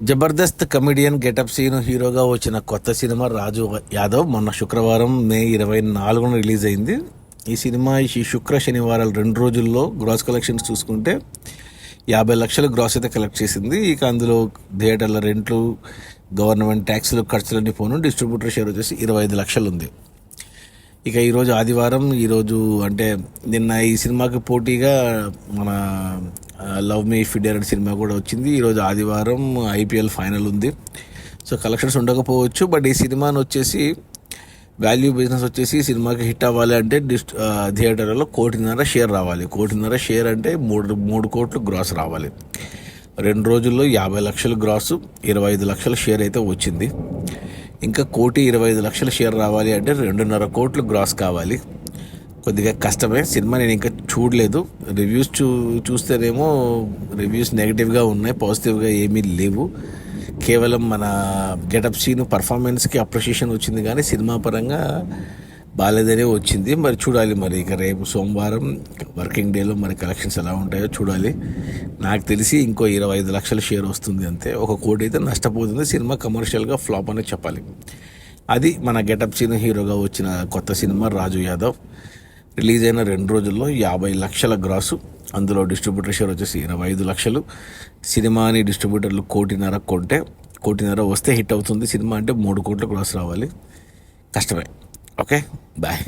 Jabardasth comedian getup scene హీరోగా వచ్చిన కొత్త సినిమా రాజు యాదవ్ మొన్న శుక్రవారం మే 24న రిలీజ్ అయింది. ఈ సినిమా ఈ శుక్ర శనివారాలు 2 రోజుల్లో గ్రాస్ కలెక్షన్స్ చూసుకుంటే 50 లక్షల గ్రాస్ అయితే కలెక్ట్ చేసింది. ఇక అందులో థియేటర్ల రెంట్లు, గవర్నమెంట్ ట్యాక్సులు, ఖర్చులన్నీ పోను డిస్ట్రిబ్యూటర్ షేర్ వచ్చేసి 25 లక్షలు ఉంది. ఇక ఈరోజు ఆదివారం, ఈరోజు అంటే నిన్న ఈ సినిమాకి పోటీగా మన love me if you dare cinema కూడా వచ్చింది. ఈరోజు ఆదివారం IPL ఫైనల్ ఉంది. సో కలెక్షన్స్ ఉండకపోవచ్చు, బట్ ఈ సినిమాని వచ్చేసి వాల్యూ బిజినెస్ వచ్చేసి ఈ సినిమాకి హిట్ అవ్వాలి అంటే థియేటర్లో 1.5 షేర్ రావాలి. 1.5 షేర్ అంటే 3 కోట్లు గ్రాస్ రావాలి. 2 రోజుల్లో 50 లక్షల గ్రాసు, 25 లక్షల షేర్ అయితే వచ్చింది. ఇంకా 1,25,00,000 షేర్ రావాలి అంటే 2.5 కోట్లు గ్రాస్ కావాలి. కొద్దిగా కష్టమే. సినిమా నేను ఇంకా చూడలేదు. రివ్యూస్ చూస్తేనేమో రివ్యూస్ నెగిటివ్గా ఉన్నాయి, పాజిటివ్గా ఏమీ లేవు. కేవలం మన గెటప్ సీన్ పర్ఫార్మెన్స్కి అప్రిషియేషన్ వచ్చింది, కానీ సినిమా పరంగా బాగాలేదనే వచ్చింది. మరి చూడాలి, మరి ఇక రేపు సోమవారం వర్కింగ్ డేలో మరి కలెక్షన్స్ ఎలా ఉంటాయో చూడాలి. నాకు తెలిసి ఇంకో 25 లక్షల షేర్ వస్తుంది అంతే. 1 కోటి అయితే నష్టపోతుంది. సినిమా కమర్షియల్గా ఫ్లాప్ అనే చెప్పాలి. అది మన గెటప్ సీన్ హీరోగా వచ్చిన కొత్త సినిమా రాజు యాదవ్. రిలీజ్ అయిన 2 రోజుల్లో 50 లక్షల గ్రాసు, అందులో డిస్ట్రిబ్యూటర్ షేర్ వచ్చేసి 25 లక్షలు. సినిమాని డిస్ట్రిబ్యూటర్లు 1.5 కొంటే 1.5 వస్తే హిట్ అవుతుంది సినిమా. అంటే 3 కోట్ల గ్రాస్ రావాలి. కష్టమే. Okay, bye.